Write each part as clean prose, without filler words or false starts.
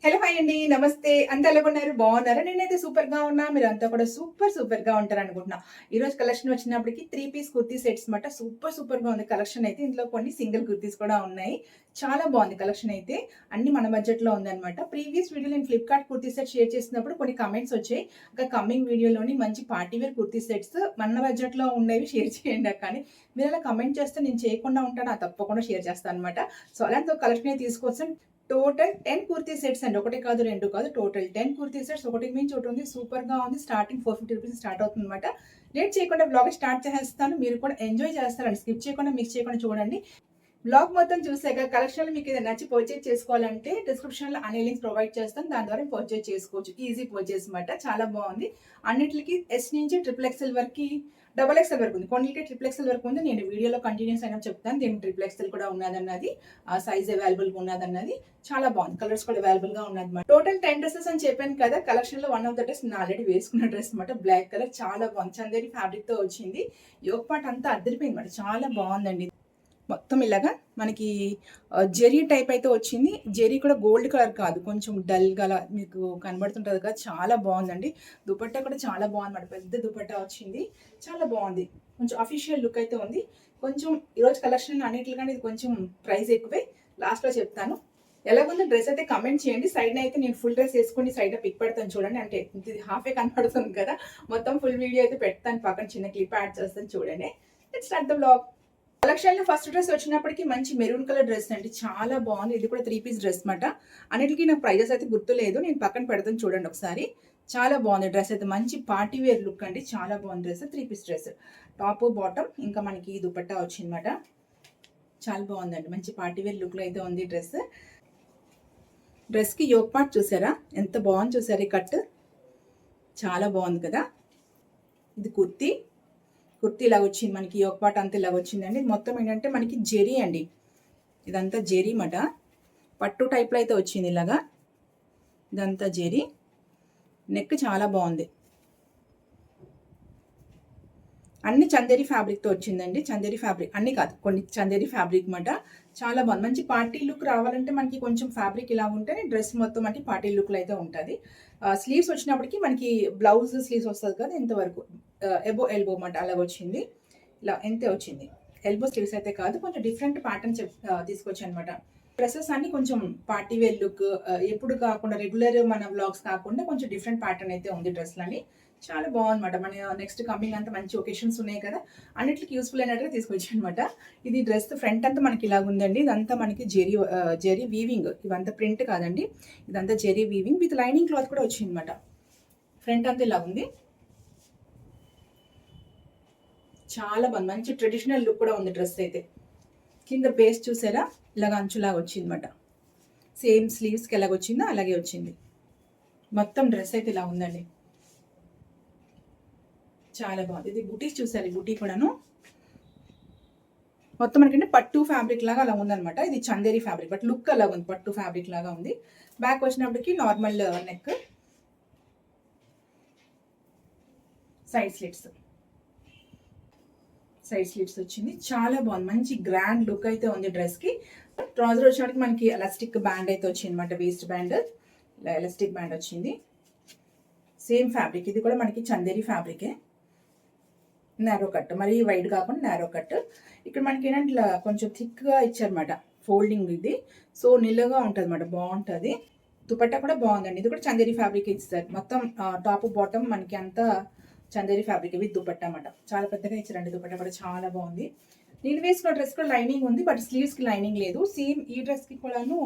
Hello! Hi అండి. నమస్తే. అంతా ఎలాగున్నారు? బాగున్నారా? నేనైతే సూపర్‌గా ఉన్నా. మీరంతా కూడా సూపర్‌గా ఉంటారనుకుంటున్నా. ఈరోజు కలెక్షన్ వచ్చినప్పటికి 3 పీస్ కుర్తీ సెట్స్ మాట. సూపర్‌గా ఉంది కలెక్షన్ అయితే. ఇందులో కొన్ని సింగిల్ కుర్తీస్ కూడా ఉన్నాయి. చాలా బాగుంది కలెక్షన్ అయితే. అన్నీ మన బడ్జెట్‌లో ఉందన్నమాట. ప్రీవియస్ వీడియోలో నేను ఫ్లిప్‌కార్ట్ కుర్తీ సెట్ షేర్ చేసినప్పుడు కొన్ని కామెంట్స్ వచ్చాయి. ఇంకా కమింగ్ వీడియోలోని మంచి పార్టీ వేర్ కుర్తీ సెట్స్ మన బడ్జెట్‌లో ఉండేవి షేర్ చేయండి అక్క అని. మీరు అలా కామెంట్ చేస్తే నేను చేయకుండా ఉంటానా? తప్పకుండా షేర్ చేస్తాను అన్నమాట. సో, అలాంటి ఒక కలెక్షనే తీసుకొచ్చాను. టోటల్ 10 కుర్తీ సెట్స్ అండి. ఒకటి కాదు, 2 కాదు. టోటల్ 10 కుర్తీ సెట్స్ ఒకటికి మించి ఒకటి ఉంది. సూపర్‌గా ఉంది. స్టార్టింగ్ ₹450 స్టార్ట్ అవుతుందన్నమాట. లేట్ చేయకుండా వ్లాగ్ స్టార్ట్ చేసేస్తాను. మీరు కూడా ఎంజాయ్ చేస్తారండి. స్కిప్ చేయకుండా, మిస్ చేయకుండా చూడండి. వ్లాగ్ మొత్తం చూసాక కలెక్షన్‌లో మీకు ఏదైనా నచ్చి పర్చేజ్ చేసుకోవాలంటే డిస్క్రిప్షన్‌లో అన్ని లింక్స్ ప్రొవైడ్ చేస్తాను. దాని ద్వారా పర్చేజ్ చేసుకోవచ్చు. ఈజీ పర్చేజ్ మాట. చాలా బాగుంది. అన్నిట్లికి ఎస్ నుంచి ట్రిపుల్ ఎక్స్ఎల్ వరకి, డబుల్ ఎక్స్ఎల్ వరకు ఉంది. కొన్నిటికి ట్రిపుల్ ఎక్స్ఎల్ వరకు ఉంది. నేను వీడియోలో కంటిన్యూస్ అయినా చెప్తాను. దీనికి ట్రిపుల్ ఎక్స్ఎల్ కూడా ఉన్నదన్నది. ఆ సైజ్ అవైలబుల్‌గా ఉన్నదన్నది. చాలా బాగుంది. కలర్స్ కూడా అవైలబుల్‌గా ఉన్నదన్నమాట. టోటల్ 10 డ్రెసెస్ అని చెప్పాను కదా! కలెక్షన్‌లో వన్ ఆఫ్ ద డ్రెస్ నేను ఆల్రెడీ వేసుకున్న డ్రెస్ అన్నమాట. బ్లాక్ కలర్ చాలా బాగుంది. చందేరి ఫ్యాబ్రిక్‌తో వచ్చింది. యోక్ పార్ట్ అంతా అదిరిపోయింది అన్నమాట. చాలా బాగుందండి. మొత్తం ఇలాగా మనకి జెరీ టైప్ అయితే వచ్చింది. జెరీ కూడా గోల్డ్ కలర్ కాదు. కొంచెం డల్‌గా అలా మీకు కనబడుతుంటది కదా! చాలా బావుందండి. దుపట్టా కూడా చాలా బావుందన్నమాట. పెద్ద దుపట్టా వచ్చింది. చాలా బావుంది. కొంచెం అఫీషియల్ లుక్ అయితే ఉంది. కొంచెం ఈరోజు కలెక్షన్ అన్నిట్లికంటే ఇది కొంచెం ప్రైస్ ఎక్కువే. లాస్ట్‌లో చెప్తాను. ఎలాగుందో డ్రెస్ అయితే కామెంట్ చేయండి. సైడ్‌న అయితే నేను ఫుల్ డ్రెస్ ఏసుకొని సైడ్‌న పిక్ పెడతాను చూడండి. అంటే ఇది హాఫే కనపడుతుంది కదా! మొత్తం ఫుల్ వీడియో అయితే పెడతాను. పక్కన చిన్న క్లిప్ యాడ్ చేస్తాను చూడండి. Let's start the vlog. కలెక్షన్‌లో ఫస్ట్ డ్రెస్ వచ్చినప్పటికి మంచి మెరూన్ కలర్ డ్రెస్ అండి. చాలా బాగుంది. ఇది కూడా 3 పీస్ డ్రెస్ మాట. అన్నిటికి నాకు ప్రైజెస్ అయితే గుర్తులేదు. నేను పక్కన పెడతాను చూడండి ఒకసారి. చాలా బాగుంది డ్రెస్ అయితే. మంచి పార్టీ వేర్ లుక్ అండి. చాలా బాగుంది dress. 3 piece dress. Top, bottom ఇంకా మనకి దుపట్టా వచ్చిందన్నమాట. చాలా బాగుందండి. మంచి పార్టీ వేర్ లుక్‌లో అయితే ఉంది డ్రెస్. డ్రెస్‌కి యోక్ పార్ట్ చూసారా? ఎంత బాగుంది చూసారా ఈ కట్. చాలా బాగుంది కదా! ఇది కుర్తీ. కుర్తీ ఇలా వచ్చింది. మనకి యోక్ పార్ట్ అంతా ఇలా వచ్చిందండి. మొత్తం ఏంటంటే మనకి జెరీ అండి. ఇదంతా జెరీ మాట. పట్టు టైప్‌లో అయితే వచ్చింది ఇలాగా. ఇదంతా జెరీ. నెక్ చాలా బాగుంది. అన్ని చందేరి ఫ్యాబ్రిక్‌తో వచ్చిందండి. చందేరి ఫ్యాబ్రిక్ అన్ని కాదు. కొన్ని చందేరి ఫ్యాబ్రిక్ మాట. చాలా బాగుంది. మంచి పార్టీ లుక్ రావాలంటే మనకి కొంచెం ఫ్యాబ్రిక్ ఇలా ఉంటే డ్రెస్ మొత్తం అంటే పార్టీ లుక్‌లో అయితే ఉంటది. స్లీవ్స్ వచ్చినప్పటికి మనకి బ్లౌజ్ స్లీవ్స్ వస్తది కదా! ఇంతవరకు ఎల్బో మాట అలాగొచ్చింది. ఇలా ఇంతే వచ్చింది. ఎల్బో స్లీవ్స్ అయితే కాదు. కొంచెం డిఫరెంట్ ప్యాటర్న్ తీసుకొచ్చానమాట. డ్రెసెస్ అన్ని కొంచెం పార్టీ వేర్ లుక్ ఎప్పుడు కాకుండా రెగ్యులర్ మన వ్లాగ్స్ కాకుండా కొంచెం డిఫరెంట్ ప్యాటర్న్ అయితే ఉంది డ్రెస్‌లని. చాలా బాగుందన్నమాట. మన నెక్స్ట్ కమింగ్ అంతా మంచి ఒకేషన్స్ ఉన్నాయి కదా! అన్నిట్లికి యూజ్‌ఫుల్ అయినట్టుగా తీసుకొచ్చానన్నమాట. ఇది డ్రెస్ ఫ్రంట్ అంతా మనకి ఇలాగుందండి. ఇదంతా మనకి జెరీ వీవింగ్. ఇవంతా ప్రింట్ కాదండి. ఇదంతా zari weaving with lining cloth కూడా వచ్చిందన్నమాట. ఫ్రంట్ అంతా ఇలాగుంది. చాలా బాగుంది. మంచి ట్రెడిషనల్ లుక్ కూడా ఉంది డ్రెస్ అయితే. కింద బేస్ చూసారా? ఇలాగ అంచులాగా వచ్చిందన్నమాట. సేమ్ స్లీవ్స్‌కి ఎలాగొచ్చిందో అలాగే వచ్చింది. మొత్తం డ్రెస్ అయితే ఇలా ఉందండి. చాలా బాగుంది. ఇది బుటీస్ చూసారు. ఈ బుటీ కూడాను మొత్తం మనకంటే పట్టు ఫ్యాబ్రిక్ లాగా అలా ఉందన్నమాట. ఇది చందేరి ఫ్యాబ్రిక్ బట్ లుక్ అలా ఉంది. పట్టు ఫ్యాబ్రిక్ లాగా ఉంది. బ్యాక్ వచ్చినప్పటికి normal neck, side slits. Side slits వచ్చింది. చాలా బాగుంది. మంచి గ్రాండ్ లుక్ అయితే ఉంది డ్రెస్‌కి. ట్రౌజర్ వచ్చేటికి మనకి ఎలాస్టిక్ బ్యాండ్ అయితే వచ్చిందన్నమాట. Waistband. ఇలా ఎలాస్టిక్ బ్యాండ్ వచ్చింది. Same fabric. ఇది కూడా మనకి చందేరి ఫ్యాబ్రికే. Narrow cut. మరీ వైడ్ కాకుండా నారో కట్. ఇక్కడ మనకి ఏంటంటే ఇట్లా కొంచెం థిక్‌గా ఇచ్చారన్నమాట. ఫోల్డింగ్ ఇది. సో, నిలువుగా ఉంటదన్నమాట. బాగుంటది. దుపట్టా కూడా బాగుందండి. ఇది కూడా చందేరి ఫ్యాబ్రిక్ ఇచ్చారు. మొత్తం టాప్, బాటమ్ మనకి అంతా చందేరి ఫ్యాబ్రిక్ విత్ దుపట్టా అన్నమాట. చాలా పెద్దగా ఇచ్చారండి. దుపట్టా కూడా చాలా బాగుంది. నేను వేసుకున్న డ్రెస్ కూడా లైనింగ్ ఉంది. బట్ స్లీవ్స్‌కి లైనింగ్ లేదు. సేమ్ ఈ డ్రెస్‌కి కూడాను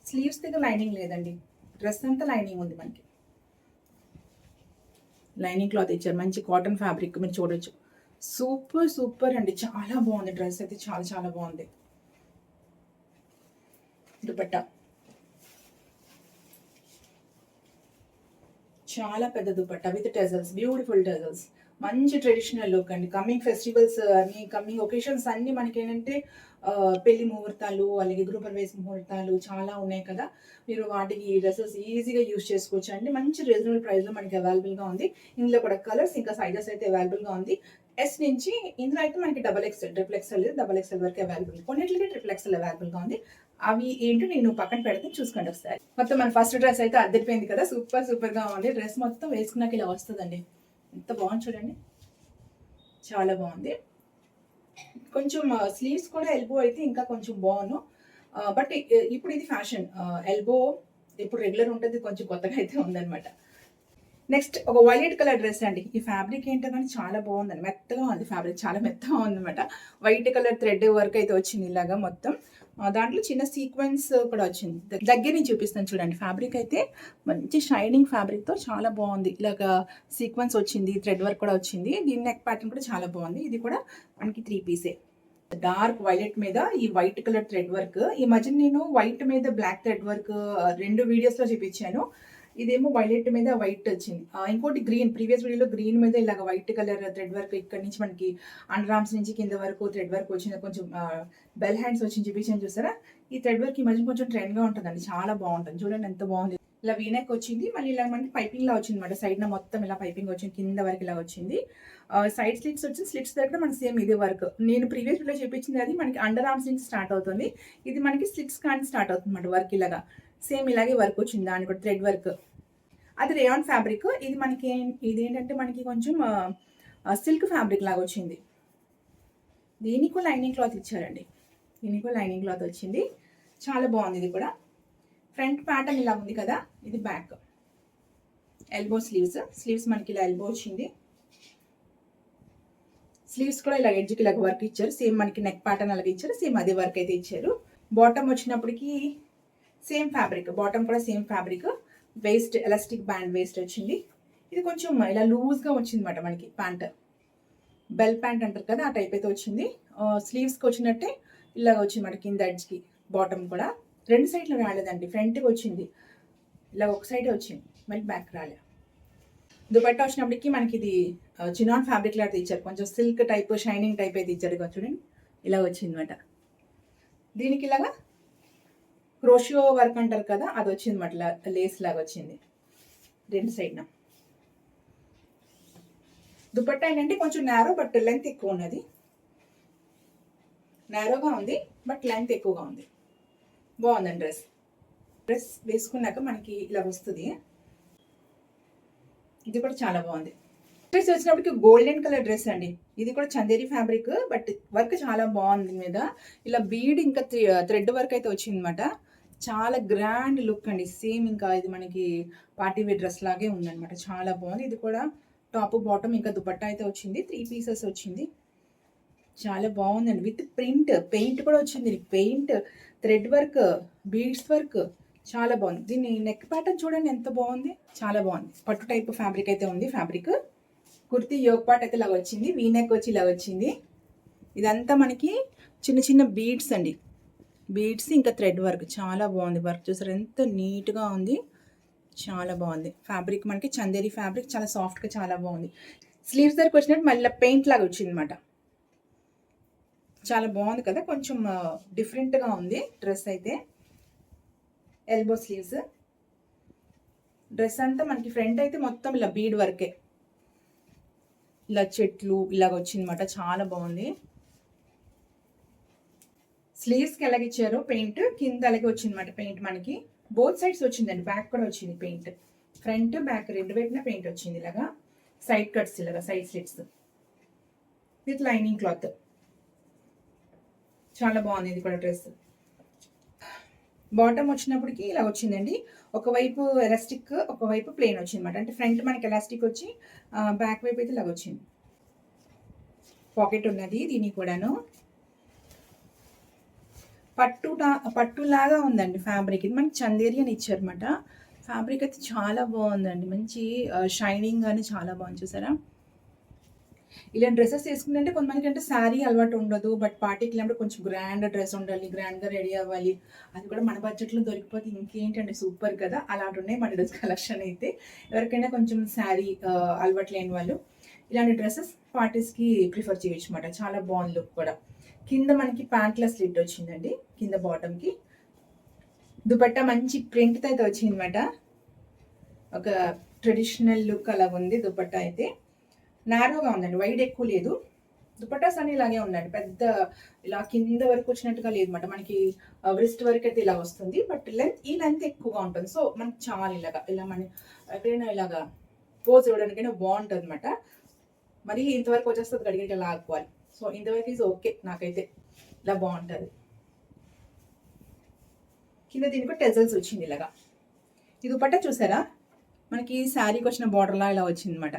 స్లీవ్స్ దగ్గర లైనింగ్ లేదండి. డ్రెస్ అంతా లైనింగ్ ఉంది మనకి. లైనింగ్ క్లాత్ ఇచ్చారు. మంచి కాటన్ ఫ్యాబ్రిక్ మీరు చూడొచ్చు. సూపర్ అండి. చాలా బాగుంది డ్రెస్ అయితే. చాలా బాగుంది. దుపట్టా చాలా పెద్ద దుపట్టా విత్ టెజల్స్. బ్యూటిఫుల్ టెజల్స్. మంచి ట్రెడిషనల్ లుక్ అండి. కమింగ్ ఫెస్టివల్స్ అని, కమింగ్ ఒకేషన్స్ అన్నీ మనకేంటంటే పెళ్లి ముహూర్తాలు, అలాగే గృహప్రవేశ ముహూర్తాలు చాలా ఉన్నాయి కదా! మీరు వాటికి ఈ డ్రెసెస్ ఈజీగా యూజ్ చేసుకోవచ్చు అండి. మంచి రీజనబుల్ ప్రైస్‌లో మనకి అవైలబుల్‌గా ఉంది. ఇందులో కూడా కలర్స్ ఇంకా సైజెస్ అయితే అవైలబుల్‌గా ఉంది. ఎస్ నుంచి ఇందులో అయితే మనకి double XL, triple XL, double XL వరకు అవైలబుల్. కొన్నిటికి ట్రిపుల్ ఎక్స్ఎల్ అవైలబుల్‌గా ఉంది. అవి ఏంటో నేను పక్కన పెడితే చూసుకోండి ఒకసారి. మొత్తం మన ఫస్ట్ డ్రెస్ అయితే అద్దరిపోయింది కదా, సూపర్గా ఉంది. డ్రెస్ మొత్తం వేసుకున్నాక ఇలా వస్తుందండి. ఎంత బాగుంది చూడండి, చాలా బాగుంది. కొంచెం స్లీవ్స్ కూడా ఎల్బో అయితే ఇంకా కొంచెం బాగుండు. బట్ ఇప్పుడు ఇది ఫ్యాషన్. ఎల్బో ఇప్పుడు రెగ్యులర్ ఉంటుంది, కొంచెం కొత్తగా అయితే ఉందన్నమాట. నెక్స్ట్ ఒక వైలెట్ కలర్ డ్రెస్ అండి. ఈ ఫ్యాబ్రిక్ ఏంటో కానీ చాలా బాగుందండి, మెత్తగా ఉంది ఫ్యాబ్రిక్, చాలా మెత్తగా ఉందన్నమాట. వైట్ కలర్ థ్రెడ్ వర్క్ అయితే వచ్చింది ఇలాగా మొత్తం. దాంట్లో చిన్న సీక్వెన్స్ కూడా వచ్చింది. దగ్గర నుంచి చూపిస్తాను చూడండి. ఫ్యాబ్రిక్ అయితే మంచి షైనింగ్ ఫ్యాబ్రిక్తో చాలా బాగుంది. ఇలాగా సీక్వెన్స్ వచ్చింది, థ్రెడ్ వర్క్ కూడా వచ్చింది. దీని నెక్ ప్యాటర్న్ కూడా చాలా బాగుంది. ఇది కూడా మనకి 3 పీసే. డార్క్ వైలెట్ మీద ఈ వైట్ కలర్ థ్రెడ్ వర్క్. ఈ మధ్య నేను వైట్ మీద బ్లాక్ థ్రెడ్ వర్క్ 2 వీడియోస్లో చూపించాను. ఇదేమో వైలెట్ మీద వైట్ వచ్చింది. ఇంకోటి గ్రీన్, ప్రీవియస్ వీడియోలో గ్రీన్ మీద ఇలాగ వైట్ కలర్ థ్రెడ్ వర్క్ ఇక్కడ నుంచి మనకి అండర్ ఆర్మ్స్ నుంచి కింద వరకు థ్రెడ్ వర్క్ వచ్చింది. కొంచెం బెల్ హ్యాండ్స్ వచ్చి చూపించాను చూసారా. ఈ థ్రెడ్ వర్క్ ఈ మధ్య కొంచెం ట్రెండ్గా ఉంటుందండి, చాలా బాగుంటుంది. చూడండి ఎంత బాగుంది. ఇలా వీనెక్ వచ్చింది, మళ్ళీ ఇలా మనకి పైపింగ్ లా వచ్చింది అనమాట. సైడ్ మొత్తం ఇలా పైపింగ్ వచ్చింది, కింద వరకు ఇలా వచ్చింది. సైడ్ స్లిట్స్ వచ్చింది. స్లిట్స్ దగ్గర మనకి సేమ్ ఇదే వర్క్. నేను ప్రీవియస్ వీడియో చూపించింది అది మనకి అండర్ ఆర్మ్స్ నుంచి స్టార్ట్ అవుతుంది. ఇది మనకి స్లిట్స్ కానీ స్టార్ట్ అవుతుంది అనమాట. వర్క్ ఇలాగా సేమ్ ఇలాగే వర్క్ వచ్చింది, దాని కూడా థ్రెడ్ వర్క్. అది రేయాన్ ఫ్యాబ్రిక్. ఇది మనకి ఇదేంటంటే మనకి కొంచెం సిల్క్ ఫ్యాబ్రిక్ లాగా వచ్చింది. దీనికి లైనింగ్ క్లాత్ ఇచ్చారండి, దీనికి లైనింగ్ క్లాత్ వచ్చింది. చాలా బాగుంది. ఇది కూడా ఫ్రంట్ ప్యాటర్న్ ఇలా ఉంది కదా, ఇది బ్యాక్. ఎల్బో స్లీవ్స్ మనకి ఇలా ఎల్బో వచ్చింది. స్లీవ్స్ కూడా ఇలా ఎడ్జ్కి ఇలా వర్క్ ఇచ్చారు. సేమ్ మనకి నెక్ ప్యాటర్న్ అలాగే ఇచ్చారు, సేమ్ అదే వర్క్ అయితే ఇచ్చారు. బాటమ్ వచ్చినప్పటికి సేమ్ ఫ్యాబ్రిక్, బాటమ్ కూడా same fabric. Waste elastic band waste వచ్చింది. ఇది కొంచెం ఇలా లూజ్గా వచ్చింది అనమాట మనకి. ప్యాంట్ బెల్ ప్యాంట్ అంటారు కదా, ఆ టైప్ అయితే వచ్చింది. స్లీవ్స్కి వచ్చినట్టే ఇలాగ వచ్చింది మనకి కింద ఎడ్జ్కి. బాటమ్ కూడా 2 సైడ్లు రాలేదండి, ఫ్రంట్కి వచ్చింది. ఇలా ఒక సైడే వచ్చింది, మళ్ళీ బ్యాక్ రాలే. దుపట్టా వచ్చినప్పటికి మనకి ఇది చినాన్ ఫ్యాబ్రిక్ లాంటిది ఇచ్చారు. కొంచెం సిల్క్ టైప్, షైనింగ్ టైప్ అయితే ఇచ్చారు. చూడండి ఇలా వచ్చింది అనమాట. దీనికి ఇలాగా క్రోషియో వర్క్ అంటారు కదా, అది వచ్చింది అనమాట. లేస్ లాగా వచ్చింది 2 సైడ్న. దుపట్టా ఏంటంటే కొంచెం నేరో బట్ లెంత్ ఎక్కువ ఉన్నది. నేరోగా ఉంది బట్ లెంత్ ఎక్కువగా ఉంది. బాగుందండి డ్రెస్ వేసుకున్నాక మనకి ఇలా వస్తుంది. ఇది కూడా చాలా బాగుంది. డ్రెస్ వచ్చినప్పటికి గోల్డెన్ కలర్ డ్రెస్ అండి. ఇది కూడా చందేరి ఫ్యాబ్రిక్, బట్ వర్క్ చాలా బాగుంది మీద. ఇలా బీడ్ ఇంకా థ్రెడ్ వర్క్ అయితే వచ్చింది అనమాట. చాలా గ్రాండ్ లుక్ అండి. సేమ్ ఇంకా ఇది మనకి పార్టీ వేర్ డ్రెస్ లాగే ఉందన్నమాట. చాలా బాగుంది. ఇది కూడా టాప్ బాటమ్ ఇంకా దుపట్టా అయితే వచ్చింది. 3 పీసెస్ వచ్చింది. చాలా బాగుందండి. విత్ పెయింట్ కూడా వచ్చింది. Paint, thread work, beads work చాలా బాగుంది. దీన్ని నెక్ ప్యాటర్న్ చూడండి ఎంత బాగుంది, చాలా బాగుంది. పట్టు టైప్ ఫ్యాబ్రిక్ అయితే ఉంది. ఫ్యాబ్రిక్ కుర్తీ యోగ్ పార్ట్ అయితే ఇలా వచ్చింది, వీ నెక్ వచ్చి ఇలా వచ్చింది. ఇదంతా మనకి చిన్న చిన్న బీడ్స్ అండి, బీడ్స్ ఇంకా థ్రెడ్ వర్క్ చాలా బాగుంది. వర్క్ చూసారు ఎంత నీట్గా ఉంది, చాలా బాగుంది. ఫ్యాబ్రిక్ మనకి చందేరి ఫ్యాబ్రిక్, చాలా సాఫ్ట్గా చాలా బాగుంది. స్లీవ్స్ దగ్గరకు వచ్చినట్టు మళ్ళీ పెయింట్ లాగా వచ్చింది అనమాట. చాలా బాగుంది కదా, కొంచెం డిఫరెంట్గా ఉంది డ్రెస్ అయితే. Elbow sleeves. డ్రెస్ అంతా మనకి ఫ్రంట్ అయితే మొత్తం ఇలా బీడ్ వర్కే, ఇలా చెట్లు ఇలాగ వచ్చిందన్నమాట. చాలా బాగుంది. స్లీవ్స్కి ఎలాగ ఇచ్చారో పెయింట్, కింద అలాగే వచ్చిందన్నమాట పెయింట్. మనకి బోత్ సైడ్స్ వచ్చిందండి, బ్యాక్ కూడా వచ్చింది పెయింట్. ఫ్రంట్ బ్యాక్ 2 వైపున పెయింట్ వచ్చింది. ఇలాగా సైడ్ కట్స్, ఇలాగా side slits with lining cloth. చాలా బాగుంది ఇది కూడా డ్రెస్. బాటమ్ వచ్చినప్పటికి ఇలా వచ్చిందండి. ఒకవైపు ఎలాస్టిక్, ఒకవైపు ప్లెయిన్ వచ్చింది అనమాట. అంటే ఫ్రంట్ మనకి ఎలాస్టిక్ వచ్చి బ్యాక్ వైపు అయితే ఇలా వచ్చింది. పాకెట్ ఉన్నది దీనికి కూడాను. పట్టులాగా ఉందండి ఫ్యాబ్రిక్. ఇది మనకి చందేరి అని ఇచ్చారనమాట. ఫ్యాబ్రిక్ అయితే చాలా బాగుందండి, మంచి షైనింగ్ అని చాలా బాగుంది. చూసారా, ఇలా డ్రెస్సెస్ వేసుకుంటే కొంతమందికి అంటే శారీ అలవాటు ఉండదు, బట్ పార్టీకి వెళ్ళినప్పుడు కొంచెం గ్రాండ్ డ్రెస్ ఉండాలి, గ్రాండ్గా రెడీ అవ్వాలి. అది కూడా మన బడ్జెట్లో దొరికిపోతే ఇంకేంటంటే సూపర్ కదా. అలాంటి ఉన్నాయి మన డ్రెస్ కలెక్షన్ అయితే. ఎవరికైనా కొంచెం శారీ అలవాటు లేని వాళ్ళు ఇలాంటి డ్రెస్సెస్ పార్టీస్కి ప్రిఫర్ చేయొచ్చు అనమాట. చాలా బాగుంది లుక్ కూడా. కింద మనకి ప్యాంట్ల స్లిట్ వచ్చిందండి, కింద బాటమ్కి. దుపట్టా మంచి ప్రింట్తో అయితే వచ్చింది అనమాట. ఒక ట్రెడిషనల్ లుక్ అలా ఉంది దుపట్టా అయితే. నారోగా ఉందండి, వైడ్ ఎక్కువ లేదు. దుపట్టాస్ అని ఇలాగే ఉండండి, పెద్ద ఇలా కింద వరకు వచ్చినట్టుగా లేదన్నమాట. మనకి వ్రిస్ట్ వరకు అయితే ఇలా వస్తుంది, బట్ ఈ లెంత్ ఎక్కువగా ఉంటుంది. సో మనకి చాలా ఇలాగా ఇలా మన ఎక్కడైనా ఇలాగా పోజ్ ఇవ్వడానికైనా బాగుంటుంది అనమాట. మరి ఇంతవరకు వచ్చేస్తుంది గడిగడిగా లాక్కోవాలి. సో ఇంతవరకు ఈజ్ ఓకే, నాకైతే ఇలా బాగుంటుంది. కింద దీనికి టెజల్స్ వచ్చింది ఇలాగా. ఈ దుపట్టా చూసారా, మనకి శారీకి వచ్చిన బార్డర్లా ఇలా వచ్చింది అనమాట.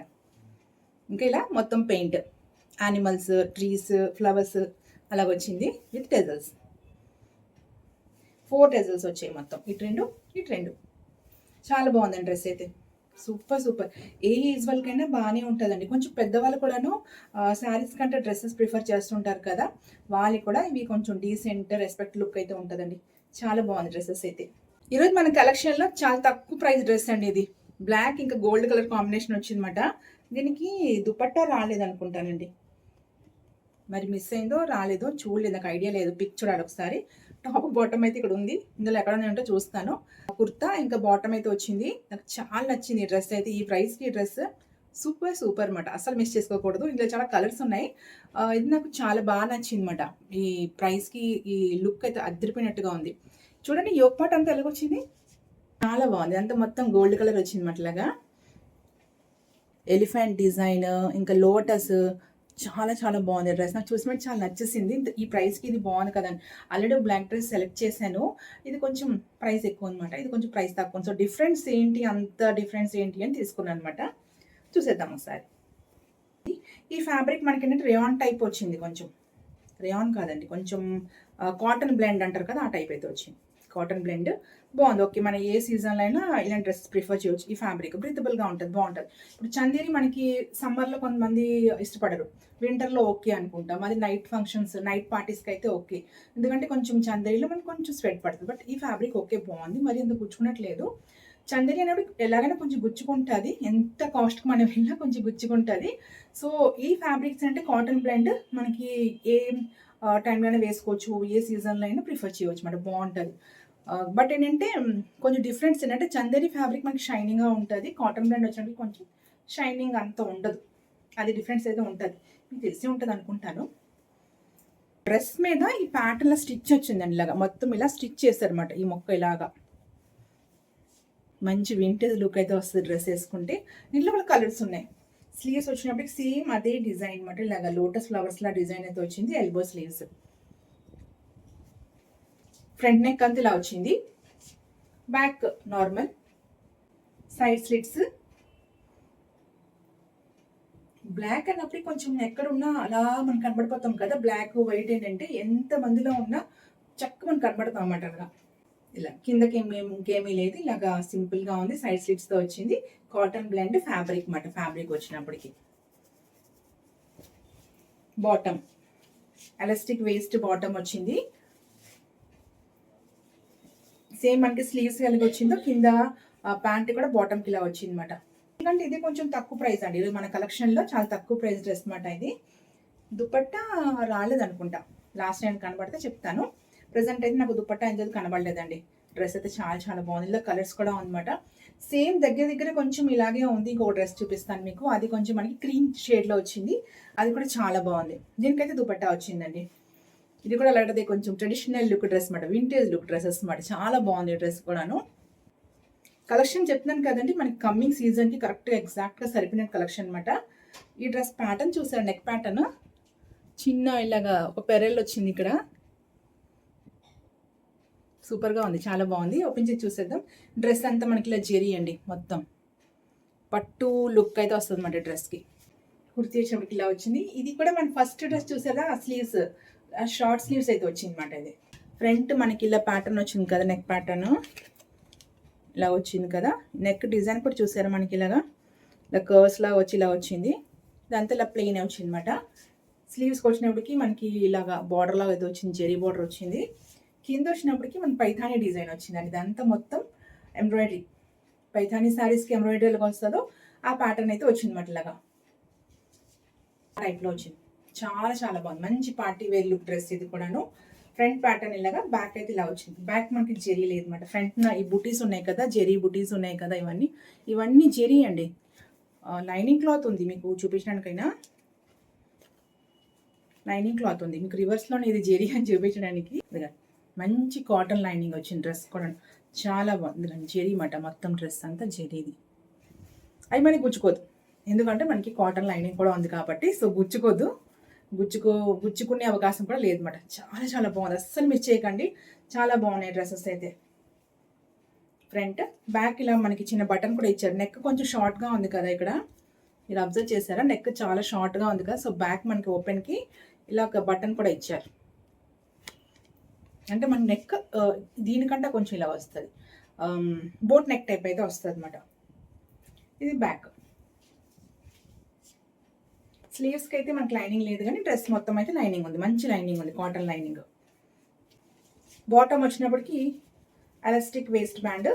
ఇంకా ఇలా మొత్తం పెయింట్, యానిమల్స్, ట్రీస్, ఫ్లవర్స్ అలాగ వచ్చింది విత్ టెజల్స్. 4 టెజల్స్ వచ్చాయి మొత్తం, ఇటు రెండు. చాలా బాగుందండి డ్రెస్ అయితే, సూపర్ సూపర్. ఏ ఏజ్ వాళ్ళకైనా బాగానే ఉంటుందండి. కొంచెం పెద్దవాళ్ళు కూడాను శారీస్ కంటే డ్రెస్సెస్ ప్రిఫర్ చేస్తుంటారు కదా, వాళ్ళకి కూడా ఇవి కొంచెం డీసెంట్ రెస్పెక్ట్ లుక్ అయితే ఉంటుందండి. చాలా బాగుంది డ్రెస్సెస్ అయితే. ఈరోజు మన కలెక్షన్లో చాలా తక్కువ ప్రైస్ డ్రెస్ అండి ఇది. బ్లాక్ ఇంకా గోల్డ్ కలర్ కాంబినేషన్ వచ్చిందన్నమాట. దీనికి దుపట్టా రాలేదనుకుంటానండి, మరి మిస్ అయిందో రాలేదో చూడలేదు, నాకు ఐడియా లేదు. పిక్ చూడాలి ఒకసారి. టాప్ బాటమ్ అయితే ఇక్కడ ఉంది, ఇందులో ఎక్కడ ఉంటే చూస్తాను. కుర్తా ఇంకా బాటమ్ అయితే వచ్చింది. నాకు చాలా నచ్చింది ఈ డ్రెస్ అయితే. ఈ ప్రైస్కి ఈ డ్రెస్ సూపర్ సూపర్ అనమాట, అసలు మిస్ చేసుకోకూడదు. ఇందులో చాలా కలర్స్ ఉన్నాయి. ఇది నాకు చాలా బాగా నచ్చింది అనమాట. ఈ ప్రైస్కి ఈ లుక్ అయితే అదిరిపోయినట్టుగా ఉంది. చూడండి యోక్ పార్ట్ అంతా ఎలాగొచ్చింది, చాలా బాగుంది. అంతా మొత్తం గోల్డ్ కలర్ వచ్చింది అట్లాగా. ఎలిఫెంట్ డిజైన్ ఇంకా లోటస్, చాలా చాలా బాగుంది డ్రెస్. నాకు చూసినట్టు చాలా నచ్చేసింది. ఈ ప్రైస్కి ఇది బాగుంది కదండి. ఆల్రెడీ బ్లాక్ డ్రెస్ సెలెక్ట్ చేశాను, ఇది కొంచెం ప్రైస్ ఎక్కువ అనమాట, ఇది కొంచెం ప్రైస్ తక్కువ. సో డిఫరెన్స్ ఏంటి, అంత డిఫరెన్స్ ఏంటి అని తీసుకున్నాను అనమాట. చూసేద్దాం ఒకసారి. ఈ ఫ్యాబ్రిక్ మనకి ఏంటంటే రేయాన్ టైప్ వచ్చింది, కొంచెం రేయాన్ కాదండి, కొంచెం కాటన్ బ్లెండ్ అంటారు కదా, ఆ టైప్ అయితే వచ్చింది. కాటన్ బ్లెండ్ బాగుంది. ఓకే, మన ఏ సీజన్లో అయినా ఇలాంటి డ్రెస్ ప్రిఫర్ చేయవచ్చు. ఈ ఫ్యాబ్రిక్ బ్రీతబుల్గా ఉంటుంది, బాగుంటుంది. ఇప్పుడు చందేరి మనకి సమ్మర్లో కొంతమంది ఇష్టపడరు, వింటర్లో ఓకే అనుకుంటాం. అది నైట్ ఫంక్షన్స్, నైట్ పార్టీస్కి అయితే ఓకే, ఎందుకంటే కొంచెం చందేరిలో మనకి కొంచెం స్వెట్ పడుతుంది. బట్ ఈ ఫ్యాబ్రిక్ ఓకే, బాగుంది, మరి ఎందుకు గుచ్చుకున్నట్లేదు. చందేరి అనేవి ఎలాగైనా కొంచెం గుచ్చుకుంటుంది, ఎంత కాస్ట్కి మనం వెళ్ళినా కొంచెం గుచ్చుకుంటుంది. సో ఈ ఫ్యాబ్రిక్స్ అంటే కాటన్ బ్లెండ్ మనకి ఏ టైంలోనే వేసుకోవచ్చు, ఏ సీజన్లో అయినా ప్రిఫర్ చేయవచ్చు అన్నమాట, బాగుంటుంది. బట్ ఏంటంటే కొంచెం డిఫరెన్స్ ఏంటంటే చందేరి ఫ్యాబ్రిక్ మనకి షైనింగ్గా ఉంటుంది, కాటన్ బ్లెండ్ వచ్చినప్పుడు కొంచెం షైనింగ్ అంత ఉండదు. అది డిఫరెన్స్ అయితే ఉంటుంది, మీకు తెలిసి ఉంటుంది అనుకుంటాను. డ్రెస్ మీద ఈ ప్యాటర్న్లో స్టిచ్ వచ్చిందండి, ఇలాగా మొత్తం ఇలా స్టిచ్ చేశారన్నమాట. ఈ మొక్క ఇలాగా మంచి వింటేజ్ లుక్ అయితే వస్తుంది డ్రెస్ వేసుకుంటే. దీంట్లో కూడా కలర్స్ ఉన్నాయి. స్లీవ్స్ వచ్చినప్పటికి సేమ్ అదే డిజైన్ అనమాట, ఇలాగా లోటస్ ఫ్లవర్స్లా డిజైన్ అయితే వచ్చింది. ఎల్బో స్లీవ్స్, ఫ్రంట్ నెక్ అంతా ఇలా వచ్చింది, back normal, side slits. Black అన్నప్పుడు కొంచెం ఎక్కడున్నా అలా మనం కనబడిపోతాం కదా, బ్లాక్ వైట్ ఏంటంటే ఎంత మందిలో ఉన్నా చక్క మనం కనబడతాం అన్నమాట. అలా ఇలా కిందకి ఇంకేమీ లేదు, ఇలాగా సింపుల్గా ఉంది. సైడ్ స్లిట్స్తో వచ్చింది, కాటన్ బ్లెండ్ ఫ్యాబ్రిక్ అన్నమాట. ఫ్యాబ్రిక్ వచ్చినప్పటికి బాటమ్ ఎలాస్టిక్ వేస్ట్ బాటమ్ వచ్చింది. సేమ్ మనకి స్లీవ్స్ కలిగి వచ్చిందో కింద ప్యాంట్ కూడా బాటమ్కి ఇలా వచ్చింది అనమాట. ఎందుకంటే ఇది కొంచెం తక్కువ ప్రైస్ అండి, ఇది మన కలెక్షన్లో చాలా తక్కువ ప్రైస్ డ్రెస్ అనమాట. ఇది దుపట్టా రాలేదనుకుంటా, లాస్ట్ టైం కనబడితే చెప్తాను. ప్రజెంట్ అయితే నాకు దుపట్టా ఎంత కనబడలేదండి. డ్రెస్ అయితే చాలా చాలా బాగుంది, ఇలా కలర్స్ కూడా ఉందన్నమాట. సేమ్ దగ్గర కొంచెం ఇలాగే ఉంది. ఇంకొక డ్రెస్ చూపిస్తాను మీకు, అది కొంచెం మనకి క్రీమ్ షేడ్లో వచ్చింది, అది కూడా చాలా బాగుంది. దీనికైతే దుపట్టా వచ్చిందండి. ఇది కూడా అలాంటిది కొంచెం ట్రెడిషనల్ లుక్ డ్రెస్ అనమాట, వింటేజ్ లుక్ డ్రెస్సెస్ అనమాట. చాలా బాగుంది డ్రెస్ కూడాను. కలెక్షన్ చెప్తున్నాను కదండి, మనకి కమ్మింగ్ సీజన్కి కరెక్ట్గా ఎగ్జాక్ట్గా సరిపోయిన కలెక్షన్ అనమాట. ఈ డ్రెస్ ప్యాటర్న్ చూసారు, నెక్ ప్యాటర్న్ చిన్న ఇలాగా ఒక పెరల్ వచ్చింది ఇక్కడ, సూపర్గా ఉంది, చాలా బాగుంది. ఓపెన్ చేసి చూసేద్దాం. డ్రెస్ అంతా మనకి ఇలా జెరీ అండి, మొత్తం పట్టు లుక్ అయితే వస్తుంది అన్నమాట డ్రెస్కి. కుర్తీ వచ్చినప్పటికి ఇలా వచ్చింది. ఇది కూడా మన ఫస్ట్ డ్రెస్ చూసారా, స్లీవ్స్ షార్ట్ స్లీవ్స్ అయితే వచ్చింది అనమాట. ఇది ఫ్రంట్ మనకి ఇలా ప్యాటర్న్ వచ్చింది కదా, నెక్ ప్యాటర్న్ ఇలా వచ్చింది కదా. నెక్ డిజైన్ కూడా చూసారా, మనకి ఇలాగా ఇలా కర్వ్స్ లాగా వచ్చి ఇలా వచ్చింది. ఇదంతా ఇలా ప్లెయిన్ వచ్చింది అనమాట. స్లీవ్స్కి వచ్చినప్పటికి మనకి ఇలాగా బార్డర్ లాగా అయితే వచ్చింది, జెరీ బార్డర్ వచ్చింది. కింద వచ్చినప్పటికి మన పైథానీ డిజైన్ వచ్చింది అండి. ఇదంతా మొత్తం ఎంబ్రాయిడరీ, పైథానీ శారీస్కి ఎంబ్రాయిడరీ ఎలాగ వస్తుందో ఆ ప్యాటర్న్ అయితే వచ్చింది అనమాట. ఇలాగా టైప్లో వచ్చింది, చాలా చాలా బాగుంది. మంచి పార్టీ వేర్ లుక్ డ్రెస్ ఇది కూడాను. ఫ్రంట్ ప్యాటర్న్ ఇలాగా, బ్యాక్ అయితే ఇలా వచ్చింది. బ్యాక్ మనకి జెరీ లేదు అనమాట. ఫ్రంట్ ఈ బుటీస్ ఉన్నాయి కదా, జెరీ బుటీస్ ఉన్నాయి కదా, ఇవన్నీ జెరీ అండి. లైనింగ్ క్లాత్ ఉంది మీకు చూపించడానికైనా. లైనింగ్ క్లాత్ ఉంది. మీకు రివర్స్లోనే ఇది జెరీ అని చూపించడానికి మంచి కాటన్ లైనింగ్ వచ్చింది. డ్రెస్ కూడా చాలా బాగుంది. జెరీ మాట మొత్తం డ్రెస్ అంతా జెరీది. అవి మనకి గుచ్చుకోదు, ఎందుకంటే మనకి కాటన్ లైనింగ్ కూడా ఉంది కాబట్టి. సో గుచ్చుకునే అవకాశం కూడా లేదన్నమాట. చాలా చాలా బాగుంది, అస్సలు మిస్ చేయకండి. చాలా బాగున్నాయి డ్రెస్సెస్ అయితే. ఫ్రంట్ బ్యాక్ ఇలా మనకి చిన్న బటన్ కూడా ఇచ్చారు. నెక్ కొంచెం షార్ట్గా ఉంది కదా, ఇక్కడ మీరు అబ్జర్వ్ చేశారా? నెక్ చాలా షార్ట్గా ఉంది కదా. సో బ్యాక్ మనకి ఓపెన్కి ఇలా ఒక బటన్ కూడా ఇచ్చారు. అంటే మన నెక్ దీనికంటే కొంచెం ఇలా వస్తుంది, బోట్ నెక్ టైప్ అయితే వస్తుంది అనమాట. ఇది బ్యాక్. స్లీవ్స్కి అయితే మనకి లైనింగ్ లేదు, కానీ డ్రెస్ మొత్తం అయితే లైనింగ్ ఉంది. మంచి లైనింగ్ ఉంది, కాటన్ లైనింగ్. బాటమ్ వచ్చినప్పటికి ఎలాస్టిక్ వేస్ట్ బ్యాండ్,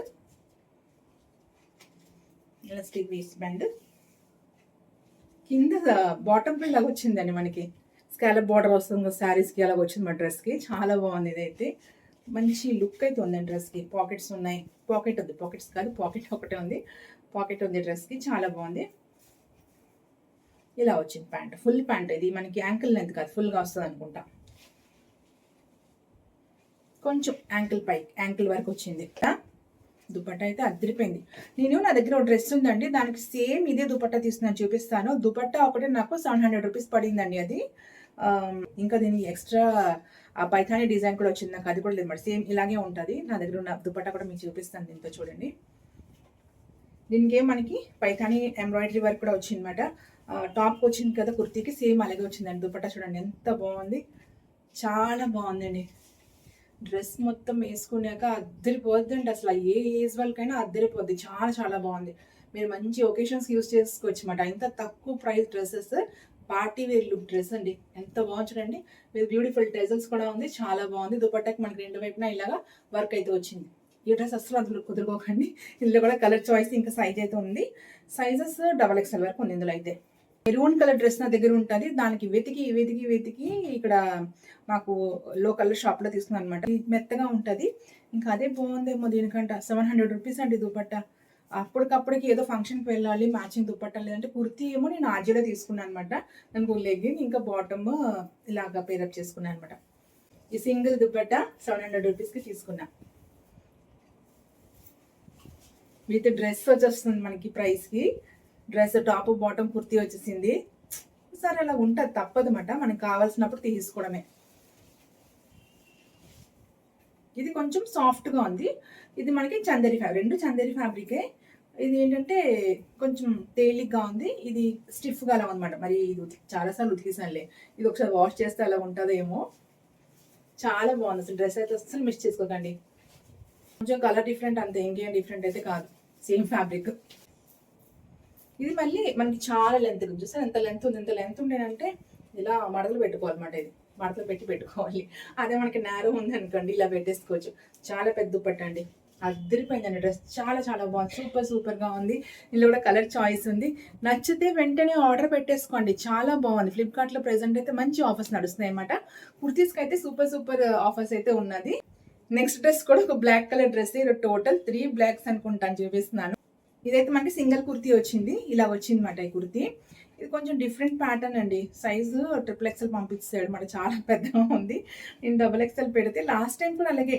కింద బాటమ్ పిల్ లాగా వచ్చిందండి మనకి. స్కాలప్ బార్డర్ వస్తుంది శారీస్కి, అలాగ వచ్చింది మా డ్రెస్కి. చాలా బాగుంది. ఇదైతే మంచి లుక్ అయితే ఉందండి డ్రెస్కి. పాకెట్స్ ఉన్నాయి, పాకెట్ ఉంది, పాకెట్స్ కాదు పాకెట్ ఒకటే ఉంది, పాకెట్ ఉంది డ్రెస్కి. చాలా బాగుంది. ఇలా వచ్చింది ప్యాంట్, ఫుల్ ప్యాంట్. ఇది మనకి యాంకిల్ లెంత్ కాదు, ఫుల్గా వస్తుంది అనుకుంటా. కొంచెం యాంకిల్ వరకు వచ్చింది. దుపట్టా అయితే అదిరిపోయింది. నా దగ్గర ఒక డ్రెస్ ఉందండి, దానికి సేమ్ ఇదే దుపట్టా తీసుకున్నాను, చూపిస్తాను. దుపట్టా ఒకటే నాకు 700 రూపీస్ పడిందండి అది. ఇంకా దీనికి ఎక్స్ట్రా పైథానీ డిజైన్ కూడా వచ్చింది, నాకు అది కూడా లేదు మరి. సేమ్ ఇలాగే ఉంటుంది. నా దగ్గర ఉన్న దుపట్టా కూడా మీకు చూపిస్తాను. దీంతో చూడండి, దీనికి మనకి పైథానీ ఎంబ్రాయిడరీ వర్క్ కూడా వచ్చిందన్నమాట. టాప్కి వచ్చింది కదా కుర్తీకి, సేమ్ అలాగే వచ్చిందండి. దుపట్టా చూడండి ఎంత బాగుంది, చాలా బాగుందండి. డ్రెస్ మొత్తం వేసుకున్నాక అద్దరిపోద్దండి అసలు. ఏ ఏజ్ వాళ్ళకైనా అద్దరిపోద్ది. చాలా చాలా బాగుంది. మీరు మంచి ఒకేషన్స్ యూజ్ చేసుకోవచ్చు అన్నమాట. ఇంత తక్కువ price dresses, party wear look dress అండి. ఎంత బాగుంది చూడండి. విత్ బ్యూటిఫుల్ టెజల్స్ కూడా ఉంది, చాలా బాగుంది. దుపట్టాకి మనకి రెండు వైపున ఇలాగా వర్క్ అయితే వచ్చింది. ఈ డ్రెస్ అసలు అందులో కుదురుకోకండి. ఇందులో కూడా కలర్ చాయిస్ ఇంకా సైజ్ అయితే ఉంది. సైజెస్ XXL వరకు ఉంది ఇందులో అయితే. మెరూన్ కలర్ డ్రెస్ నా దగ్గర ఉంటుంది. దానికి వెతికి ఇక్కడ మాకు లోకల్ షాప్లో తీసుకున్నాను అనమాట. మెత్తగా ఉంటుంది. ఇంకా అదే బాగుందేమో దీనికంట. 700 రూపీస్ అండి దుపట్టా. అప్పటికప్పటికి ఏదో ఫంక్షన్కి వెళ్ళాలి, మ్యాచింగ్ దుపట్టా లేదంటే కుర్తీ ఏమో నేను ఆర్జీలో తీసుకున్నాను అనమాట. దానికి లెగ్గిన్ ఇంకా బాటమ్ ఇలాగా పేరప్ చేసుకున్నాను అనమాట. ఈ సింగిల్ దుపట్టా 700 రూపీస్కి తీసుకున్నా. విత్ డ్రెస్ వచ్చేస్తుంది మనకి ప్రైస్కి. డ్రెస్ టాప్ బాటమ్ కుర్తీ వచ్చేసింది. సరే అలా ఉంటుంది, తప్పదన్నమాట. మనకు కావాల్సినప్పుడు తీసుకోవడమే. ఇది కొంచెం సాఫ్ట్గా ఉంది. ఇది మనకి చందేరి ఫ్యాబ్రిక్, రెండు చందేరి ఫ్యాబ్రికే. ఇది ఏంటంటే కొంచెం తేలిగ్గా ఉంది, ఇది స్టిఫ్గా అలా ఉందన్నమాట. మరి ఇది చాలాసార్లు ఉతికేసానులే, ఇది ఒకసారి వాష్ చేస్తే అలా ఉంటుందేమో. చాలా బాగుంది అసలు. డ్రెస్ అయితే అసలు మిస్ చేసుకోకండి. కొంచెం కలర్ డిఫరెంట్ అంతే, ఇంకేం డిఫరెంట్ అయితే కాదు, సేమ్ ఫ్యాబ్రిక్. ఇది మళ్ళీ మనకి చాలా లెంత్ చూస్తే ఎంత లెంత్ ఉంది. ఎంత లెంత్ ఉండేనంటే ఇలా మడతలు పెట్టుకోవాలన్నమాట. ఇది మడతలు పెట్టుకోవాలి. అదే మనకి నేరో ఉంది అనుకోండి, ఇలా పెట్టేసుకోవచ్చు. చాలా పెద్ద దుపట్టా అండి, అద్దరిపోయిందండి డ్రెస్. చాలా చాలా బాగుంది, సూపర్గా ఉంది. ఇందులో కూడా కలర్ చాయిస్ ఉంది. నచ్చితే వెంటనే ఆర్డర్ పెట్టేసుకోండి, చాలా బాగుంది. ఫ్లిప్కార్ట్లో ప్రెసెంట్ అయితే మంచి ఆఫర్స్ నడుస్తున్నాయి అన్నమాట. కుర్తీస్కి అయితే సూపర్ ఆఫర్స్ అయితే ఉన్నది. నెక్స్ట్ డ్రెస్ కూడా ఒక బ్లాక్ కలర్ డ్రెస్. ఇది టోటల్ 3 బ్లాక్స్ అనుకుంటాను, చూపిస్తున్నాను. ఇదైతే మనకి సింగిల్ కుర్తీ వచ్చింది, ఇలా వచ్చింది అన్నమాట ఈ కుర్తీ. ఇది కొంచెం డిఫరెంట్ ప్యాటర్న్ అండి. సైజు XXL పంపించాడు అన్నమాట, చాలా పెద్దగా ఉంది. నేను XXL పెడితే లాస్ట్ టైం కూడా అలాగే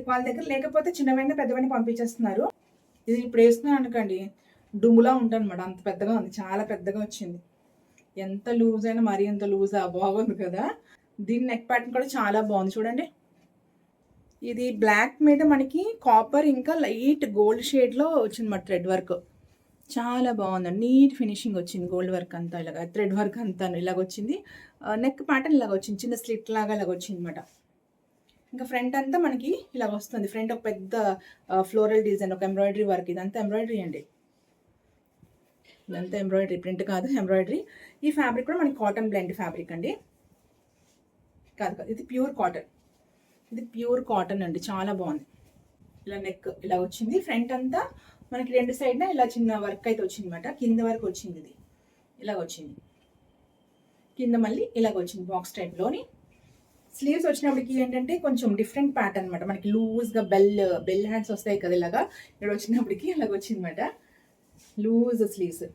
వాళ్ళ దగ్గర లేకపోతే చిన్నవైనా పెద్దవైనా పంపించేస్తున్నారు. ఇది ఇప్పుడు వేసుకున్నాను అనుకోండి, డుమ్ములా ఉంటుంది అన్నమాట, అంత పెద్దగా ఉంది, చాలా పెద్దగా వచ్చింది. ఎంత లూజ్ అయినా మరీ ఎంత లూజా, బాగుంది కదా. దీని నెక్ ప్యాటర్న్ కూడా చాలా బాగుంది చూడండి. ఇది బ్లాక్ మీద మనకి కాపర్ ఇంకా లైట్ గోల్డ్ షేడ్లో వచ్చింది మరి థ్రెడ్ వర్క్. చాలా బాగుందండి, నీట్ ఫినిషింగ్ వచ్చింది. గోల్డ్ వర్క్ అంతా ఇలాగ, థ్రెడ్ వర్క్ అంతా ఇలాగ వచ్చింది. నెక్ ప్యాటర్న్ ఇలాగ వచ్చింది, చిన్న స్లిట్ లాగా ఇలాగ వచ్చింది అనమాట. ఇంకా ఫ్రంట్ అంతా మనకి ఇలాగ వస్తుంది. ఫ్రంట్ ఒక పెద్ద ఫ్లోరల్ డిజైన్, ఒక ఎంబ్రాయిడరీ వర్క్. ఇదంతా ఎంబ్రాయిడరీ అండి, ఇదంతా ఎంబ్రాయిడరీ, ప్రింట్ కాదు ఎంబ్రాయిడరీ. ఈ ఫ్యాబ్రిక్ కూడా మనకి కాటన్ బ్లెండ్ ఫ్యాబ్రిక్ అండి, కాదు ఇది ప్యూర్ కాటన్. ఇది ప్యూర్ కాటన్ అండి, చాలా బాగుంది. ఇలా నెక్ ఇలా వచ్చింది. ఫ్రంట్ అంతా మనకి రెండు సైడ్న ఇలా చిన్న వర్క్ అయితే వచ్చింది అనమాట. కింద వరకు వచ్చింది, ఇది ఇలాగ వచ్చింది. కింద మళ్ళీ ఇలాగ వచ్చింది బాక్స్ టైప్లోని. స్లీవ్స్ వచ్చినప్పటికి ఏంటంటే కొంచెం డిఫరెంట్ ప్యాటర్న్ అనమాట. మనకి లూజ్గా బెల్ హ్యాండ్స్ వస్తాయి కదా, ఇలాగా ఇక్కడ వచ్చినప్పటికి ఇలాగ వచ్చింది అనమాట. లూజ్ స్లీవ్స్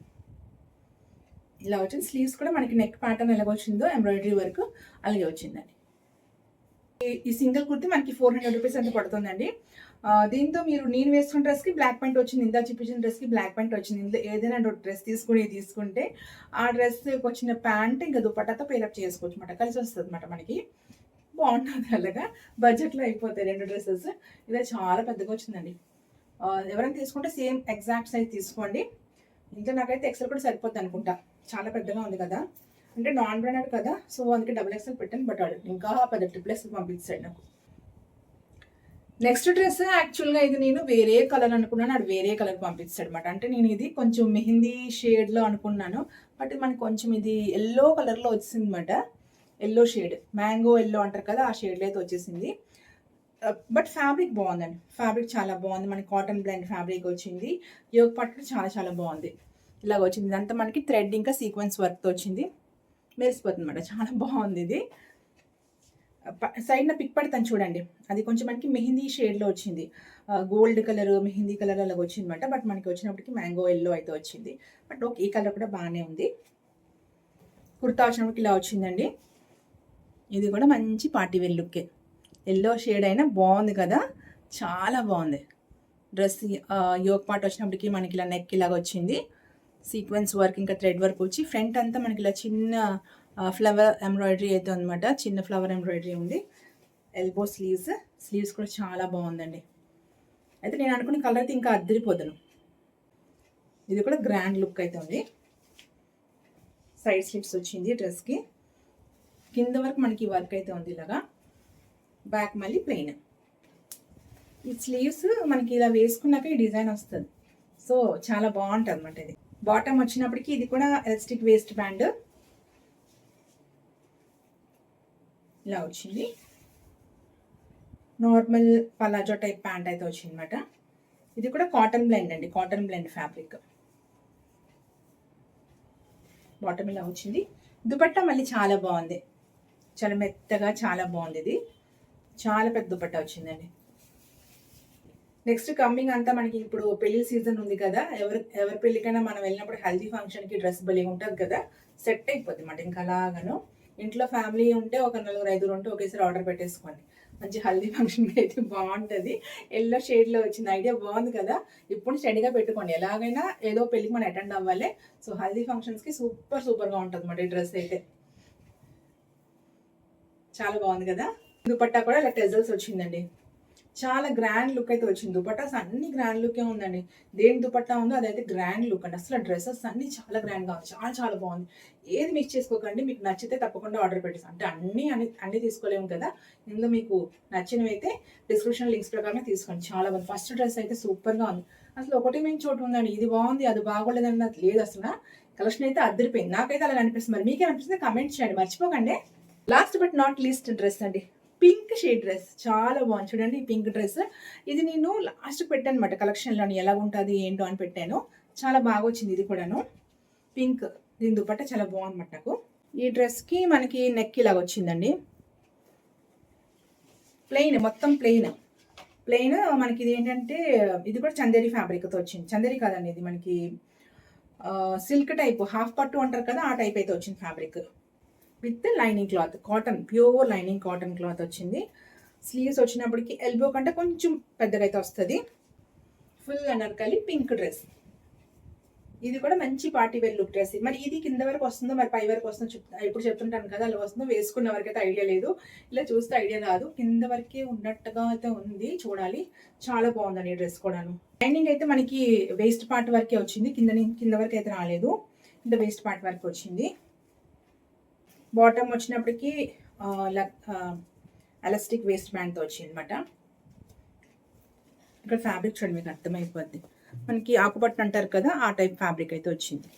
ఇలా వచ్చింది. స్లీవ్స్ కూడా మనకి నెక్ ప్యాటర్న్ ఎలాగ వచ్చిందో ఎంబ్రాయిడరీ వర్క్ అలాగే వచ్చిందండి. ఈ సింగిల్ కుర్తి మనకి 400 రూపీస్ అంత పడుతుందండి. దీంతో మీరు నేను వేసుకున్న డ్రెస్కి బ్లాక్ ప్యాంట్ వచ్చింది, ఇందా చూపించిన డ్రెస్కి బ్లాక్ ప్యాంట్ వచ్చింది. ఇందులో ఏదైనా డ్రెస్ తీసుకుంటే ఆ డ్రెస్కి వచ్చిన ప్యాంట్ ఇంకా దుపట్టాతో పేరప్ చేసుకోవచ్చు అనమాట, కలిసి వస్తుంది అనమాట మనకి. బాగుంటుంది, అలాగా బడ్జెట్లో అయిపోతాయి 2 డ్రెస్సెస్. ఇదే చాలా పెద్దగా వచ్చిందండి. ఎవరైనా తీసుకుంటే సేమ్ ఎగ్జాక్ట్ సైజ్ తీసుకోండి. ఇంకా నాకైతే ఎక్సెల్ కూడా సరిపోద్ది అనుకుంటా, చాలా పెద్దగా ఉంది కదా. అంటే నాన్ బ్రాండెడ్ కదా, సో అందుకే XXL పెట్టాను. బట్ ఇంకా పెద్ద XXL పంపించాడు నాకు. నెక్స్ట్ డ్రెస్ యాక్చువల్గా ఇది నేను వేరే కలర్ అనుకున్నాను, అది వేరే కలర్ పంపించాడు అనమాట. అంటే నేను ఇది కొంచెం మెహందీ షేడ్లో అనుకున్నాను, బట్ మనకి కొంచెం ఇది ఎల్లో కలర్లో వచ్చింది అనమాట. ఎల్లో షేడ్, మ్యాంగో ఎల్లో అంటారు కదా, ఆ షేడ్లో అయితే వచ్చేసింది. బట్ ఫ్యాబ్రిక్ బాగుందండి, ఫ్యాబ్రిక్ చాలా బాగుంది. మనకి కాటన్ బ్లెండ్ ఫ్యాబ్రిక్ వచ్చింది. యోగ్ పట్టు చాలా చాలా బాగుంది. ఇలాగ వచ్చింది, ఇదంతా మనకి థ్రెడ్ ఇంకా సీక్వెన్స్ వర్క్తో వచ్చింది. మెరిసిపోతుంది అనమాట, చాలా బాగుంది ఇది. సైడ్న పిక్ పడతాను చూడండి, అది కొంచెం మనకి మెహందీ షేడ్లో వచ్చింది. గోల్డ్ కలర్, మెహందీ కలర్ అలాగ వచ్చింది అనమాట. బట్ మనకి వచ్చినప్పటికి మ్యాంగో ఎల్లో అయితే వచ్చింది. బట్ ఓకే, ఈ కలర్ కూడా బాగానే ఉంది. కుర్తా వచ్చినప్పటికి ఇలా వచ్చిందండి. ఇది కూడా మంచి పార్టీ వేర్ లుక్కే. ఎల్లో షేడ్ అయినా బాగుంది కదా, చాలా బాగుంది డ్రెస్. యోగ్ పార్ట్ వచ్చినప్పటికి మనకి ఇలా నెక్ ఇలాగ వచ్చింది. సీక్వెన్స్ వర్క్ ఇంకా థ్రెడ్ వర్క్ వచ్చి ఫ్రంట్ అంతా మనకి ఇలా చిన్న ఫ్లవర్ ఎంబ్రాయిడరీ అయితే అనమాట. చిన్న ఫ్లవర్ ఎంబ్రాయిడరీ ఉంది. ఎల్బో స్లీవ్స్ కూడా చాలా బాగుందండి. అయితే నేను అనుకున్న కలర్ అయితే ఇంకా అద్దరిపోదును. ఇది కూడా గ్రాండ్ లుక్ అయితే ఉంది. సైడ్ స్లిప్స్ వచ్చింది డ్రెస్కి. కింద వరకు మనకి వర్క్ అయితే ఉంది ఇలాగా. బ్యాక్ మళ్ళీ ప్లెయిన్. ఈ స్లీవ్స్ మనకి ఇలా వేసుకున్నాక ఈ డిజైన్ వస్తుంది. సో చాలా బాగుంటుంది అనమాట ఇది. బాటమ్ వచ్చినప్పటికి ఇది కూడా ఎలాస్టిక్ వేస్ట్ బ్యాండ్ ఇలా వచ్చింది. నార్మల్ పలాజో టైప్ ప్యాంట్ అయితే వచ్చింది అనమాట. ఇది కూడా కాటన్ బ్లెండ్ అండి, కాటన్ బ్లెండ్ ఫ్యాబ్రిక్. బాటమ్ ఇలా వచ్చింది. దుపట్టా మళ్ళీ చాలా బాగుంది, చాలా మెత్తగా చాలా బాగుంది. ఇది చాలా పెద్ద దుపట్టా వచ్చిందండి. నెక్స్ట్ కమ్మింగ్ అంతా మనకి ఇప్పుడు పెళ్లి సీజన్ ఉంది కదా, ఎవరి పెళ్ళికైనా మనం వెళ్ళినప్పుడు హల్దీ ఫంక్షన్కి డ్రెస్ భలే ఉంటుంది కదా, సెట్ అయిపోద్ది అన్నమాట. ఇంకా అలాగను ఇంట్లో ఫ్యామిలీ ఉంటే ఒక 4-5 ఉంటే ఒకేసారి ఆర్డర్ పెట్టేసుకోండి. మంచి హల్దీ ఫంక్షన్కి అయితే బాగుంటుంది. ఎల్లో షేడ్లో వచ్చింది, ఐడియా బాగుంది కదా. ఇప్పుడు స్టడీగా పెట్టుకోండి, ఎలాగైనా ఏదో పెళ్ళికి మనం అటెండ్ అవ్వాలి. సో హల్దీ ఫంక్షన్స్కి సూపర్గా ఉంటుంది అన్నమాట ఈ డ్రెస్ అయితే. చాలా బాగుంది కదా. దుపట్టా కూడా ఇలా టెజల్స్ వచ్చిందండి. చాలా గ్రాండ్ లుక్ అయితే వచ్చింది. దుపట్టాస్ అన్ని గ్రాండ్ లుకే ఉందండి. దేని దుపట్టా ఉందో అదైతే గ్రాండ్ లుక్ అండి. అసలు డ్రెస్సెస్ అన్ని చాలా గ్రాండ్గా ఉంది, చాలా చాలా బాగుంది. ఏది మిక్స్ చేసుకోకండి, మీకు నచ్చితే తప్పకుండా ఆర్డర్ పెట్టేసి. అంటే అన్ని తీసుకోలేము కదా, ఇందులో మీకు నచ్చినవి అయితే డిస్క్రిప్షన్ లింక్స్ ప్రకారం తీసుకోండి. చాలా బాగుంది. ఫస్ట్ డ్రెస్ అయితే సూపర్గా ఉంది. అసలు ఒకటి మేము చోటు ఉందండి, ఇది బాగుంది అది బాగోలేదని నాకు లేదు. అసలు కలెక్షన్ అయితే అద్దరిపోయింది, నాకైతే అలా అనిపిస్తుంది. మరి మీకేమనిపిస్తుంది కమెంట్ చేయండి, మర్చిపోకండి. Last but not least dress అండి, పింక్ షేడ్ డ్రెస్ చాలా బాగుంది. చూడండి ఈ పింక్ డ్రెస్, ఇది నేను లాస్ట్ పెట్టాను అనమాట కలెక్షన్లోని, ఎలా ఉంటుంది ఏంటో అని పెట్టాను. చాలా బాగా వచ్చింది ఇది కూడాను. పింక్, దీని దుపట్టా చాలా బాగుందన్నమాట నాకు. ఈ డ్రెస్కి మనకి నెక్ ఇలాగ వచ్చిందండి, ప్లెయిన్, మొత్తం ప్లెయిన్. మనకి ఇది ఏంటంటే ఇది కూడా చందేరి ఫ్యాబ్రిక్తో వచ్చింది. చందేరి కాదండి, ఇది మనకి సిల్క్ టైప్, హాఫ్ పట్టు అంటారు కదా, ఆ టైప్ అయితే వచ్చింది fabric. With lining cloth, cotton, pure lining cotton cloth వచ్చింది. స్లీవ్స్ వచ్చినప్పటికి ఎల్బో కంటే కొంచెం పెద్దగా అయితే వస్తుంది. Full Anarkali pink dress. ఇది కూడా మంచి పార్టీ వేర్ లుక్ డ్రెస్. మరి ఇది కింద వరకు వస్తుందో మరి పై వరకు వస్తుందో ఇప్పుడు చెప్తుంటాను కదా, అలా వస్తుందో వేసుకున్న వరకు అయితే ఐడియా లేదు, ఇలా చూస్తే ఐడియా రాదు. కింద వరకే ఉన్నట్టుగా అయితే ఉంది, చూడాలి. చాలా బాగుందండి ఈ డ్రెస్ కూడాను. లైనింగ్ అయితే మనకి వేస్ట్ పార్ట్ వరకే వచ్చింది, కింద వరకు అయితే రాలేదు, ఇంత వేస్ట్ పార్ట్ వరకు వచ్చింది. బాటమ్ వచ్చినప్పటికి ఎలాస్టిక్ వేస్ట్ బ్యాండ్తో వచ్చింది అనమాట. ఇక్కడ ఫ్యాబ్రిక్ చూడండి, మీకు అర్థమైపోద్ది. మనకి ఆకుపట్టు అంటారు కదా, ఆ టైప్ ఫ్యాబ్రిక్ అయితే వచ్చింది.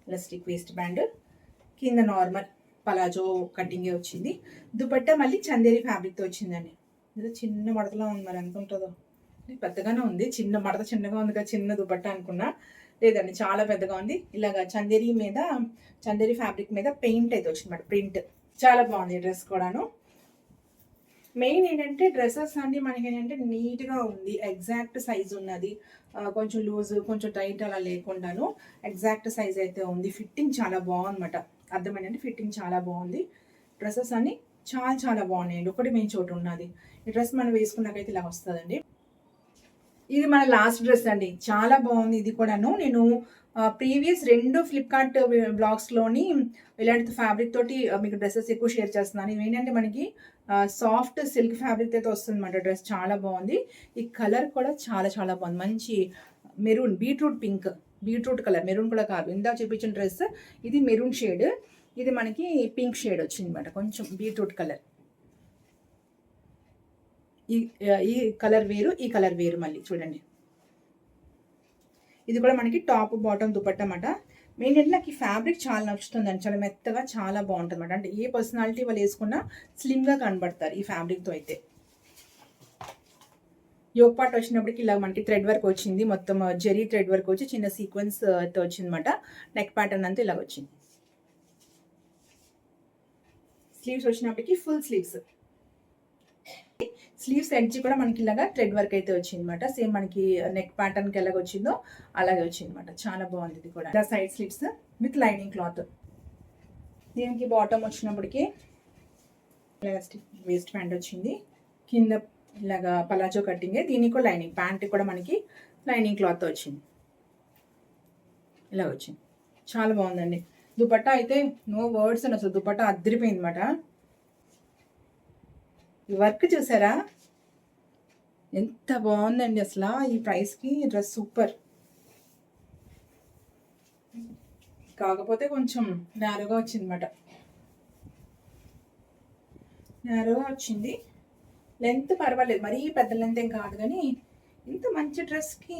ఎలాస్టిక్ వేస్ట్ బ్యాండ్, కింద నార్మల్ పలాజో కటింగే వచ్చింది. దుపట్టా మళ్ళీ చందేరి ఫ్యాబ్రిక్తో వచ్చిందండి. ఇది చిన్న మడతలో ఉంది, మరి ఎంత ఉంటుందో, పెద్దగానే ఉంది. చిన్న మడత చిన్నగా ఉంది కదా, చిన్న దుపట్టా అనుకున్నా, లేదండి చాలా పెద్దగా ఉంది. ఇలాగా చందేరి ఫ్యాబ్రిక్ మీద పెయింట్ అయితే వచ్చిందన్నమాట, ప్రింట్. చాలా బాగుంది డ్రెస్ కూడాను. మెయిన్ ఏంటంటే డ్రెసెస్ అన్నీ మనకేంటంటే నీట్‌గా ఉంది. ఎగ్జాక్ట్ సైజ్ ఉన్నది. కొంచెం లూజ్, కొంచెం టైట్ అలా లేకుండాను ఎగ్జాక్ట్ సైజ్ అయితే ఉంది. ఫిట్టింగ్ చాలా బాగుందన్నమాట. అర్థమైందండి. ఫిట్టింగ్ చాలా బాగుంది. డ్రెసెస్ అన్నీ చాలా చాలా బాగున్నాయండి. ఒకటి మెయిన్ చోటు ఉన్నది. ఈ డ్రెస్ మనం వేసుకున్నాకైతే ఇలా వస్తదండి. ఇది మన లాస్ట్ డ్రెస్ అండి. చాలా బాగుంది ఇది కూడాను. నేను ప్రీవియస్ 2 ఫ్లిప్‌కార్ట్ వ్లాగ్స్‌లోని ఇలాంటి ఫ్యాబ్రిక్ తోటి మీకు డ్రెసెస్ ఎక్కువ షేర్ చేస్తున్నాను. ఇవేంటంటే మనకి సాఫ్ట్ సిల్క్ ఫ్యాబ్రిక్ అయితే వస్తుందన్నమాట. డ్రెస్ చాలా బాగుంది. ఈ కలర్ కూడా చాలా చాలా బాగుంది. మంచి maroon, beetroot pink, beetroot colour, maroon కూడా కాదు. ఇందాక చూపించిన డ్రెస్ ఇది మెరూన్ షేడ్, ఇది మనకి పింక్ షేడ్ వచ్చిందన్నమాట. కొంచెం బీట్రూట్ కలర్. ఈ ఈ కలర్ వేరు, ఈ కలర్ వేరు. మళ్ళీ చూడండి, ఇది కూడా మనకి టాప్ బాటమ్ దుపట్టా అన్నమాట. మెయిన్ ఏంటంటే నాకు ఈ ఫ్యాబ్రిక్ చాలా నచ్చుతుందండి. చాలా మెత్తగా చాలా బాగుంటుంది అనమాట. అంటే ఏ పర్సనాలిటీ వాళ్ళు వేసుకున్నా స్లిమ్గా కనబడతారు ఈ ఫ్యాబ్రిక్తో అయితే. యోగ్ పార్ట్ వచ్చినప్పటికి ఇలా మనకి థ్రెడ్ వర్క్ వచ్చింది. మొత్తం జెరీ థ్రెడ్ వర్క్ వచ్చి చిన్న సీక్వెన్స్ అయితే వచ్చిందన్నమాట. నెక్ ప్యాటర్న్ అంతా ఇలా వచ్చింది. స్లీవ్స్ వచ్చినప్పటికి ఫుల్ స్లీవ్స్. స్లీవ్స్ ఎడ్జ్ కూడా మనకి ఇలాగా థ్రెడ్ వర్క్ అయితే వచ్చింది అనమాట. సేమ్ మనకి నెక్ ప్యాటర్న్కి ఎలాగ వచ్చిందో అలాగే వచ్చింది అనమాట. చాలా బాగుంది ఇది కూడా. ఇలా side sleeves with lining cloth. దీనికి బాటమ్ వచ్చినప్పటికి ఇలాగ వేస్ట్ ప్యాంట్ వచ్చింది. కింద ఇలాగా పలాజో కట్టింగ్. దీనికి కూడా లైనింగ్, ప్యాంట్ కూడా మనకి లైనింగ్ క్లాత్ వచ్చింది. ఇలా వచ్చింది. చాలా బాగుందండి. దుపట్టా అయితే నో వర్డ్స్ అని, అసలు దుపట్టా అద్దరిపోయింది అనమాట. ఈ వర్క్ చూసారా ఎంత బాగుందండి అసలు. ఈ ప్రైస్కి డ్రెస్ సూపర్. కాకపోతే కొంచెం నేరోగా వచ్చింది అనమాట. నేరోగా వచ్చింది. లెంత్ పర్వాలేదు, మరీ పెద్ద లెంత్ ఏం కాదు. కానీ ఇంత మంచి డ్రెస్కి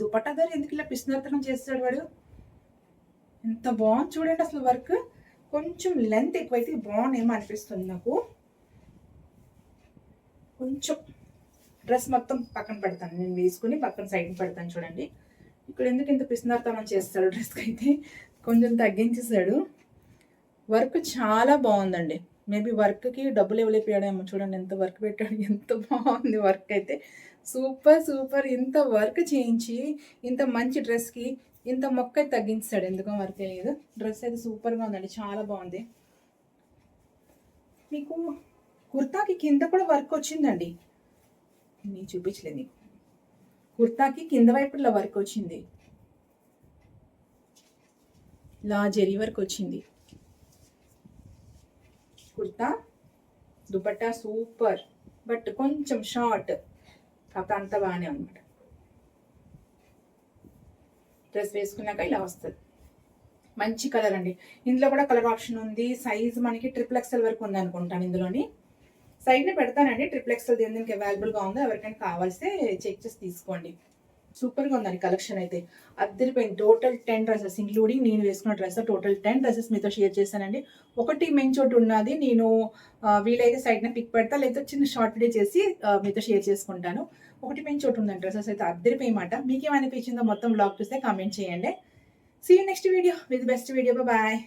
దుపట్టా ధర ఎందుకు ఇలా పిసినర్థనం చేస్తాడు వాడు. ఎంత బాగుంది చూడండి అసలు వర్క్. కొంచెం లెంత్ ఎక్కువైతే బాగుందేమో అనిపిస్తుంది నాకు. కొంచెం డ్రెస్ మొత్తం పక్కన పెడతాను, నేను వేసుకుని పక్కన సైడ్ పెడతాను. చూడండి ఇక్కడ ఎందుకు ఇంత పిసినార్తనం చేస్తాడు. డ్రెస్కి అయితే కొంచెం తగ్గించేసాడు. వర్క్ చాలా బాగుందండి. మేబీ వర్క్కి డబ్బులు ఇవ్వలేకపోయాడేమో. చూడండి ఎంత వర్క్ పెట్టాడు, ఎంత బాగుంది వర్క్ అయితే. Super super. ఇంత వర్క్ చేయించి ఇంత మంచి డ్రెస్కి ఇంత మొక్క తగ్గించాడు. ఎందుకో వర్క్ లేదు. డ్రెస్ అయితే సూపర్గా ఉందండి, చాలా బాగుంది. మీకు కుర్తాకి కింద కూడా వర్క్ వచ్చిందండి. నేను చూపించలేదు నీకు. కుర్తాకి కింద వైపు ఇలా వర్క్ వచ్చింది. ఇలా జెరీ వర్క్ వచ్చింది. కుర్తా దుపట్టా సూపర్. బట్ కొంచెం షార్ట్, కాకపోతే అంత బాగానే అనమాట. డ్రెస్ వేసుకున్నాక ఇలా వస్తుంది. మంచి కలర్ అండి. ఇందులో కూడా కలర్ ఆప్షన్ ఉంది. సైజ్ మనకి XXL వరకు ఉంది అనుకుంటాను. ఇందులోని సైడ్ని పెడతానండి. XXL దీనికి అవైలబుల్గా ఉందో ఎవరికైనా కావాల్స్తే చెక్ చేసి తీసుకోండి. సూపర్గా ఉందండి కలెక్షన్ అయితే. అద్దరిపోయింది. టోటల్ 10 డ్రెస్సెస్ ఇంక్లూడింగ్ నేను వేసుకున్న డ్రెస్ టోటల్ 10 డ్రెస్సెస్ మీతో షేర్ చేశానండి. ఒకటి మెయిన్ చోటు ఉన్నది నేను వీలైతే సైడ్ని పిక్ పెడతా, లేదా చిన్న షార్ట్ వీడియో చేసి మీతో షేర్ చేసుకుంటాను. ఒకటి మెయిన్ చోటు ఉందండి. డ్రెస్సెస్ అయితే అద్దరిపోయమాట. మీకేమనిపించిందో మొత్తం వ్లాగ్ చూస్తే కామెంట్ చేయండి. See you next video with best video. Bye.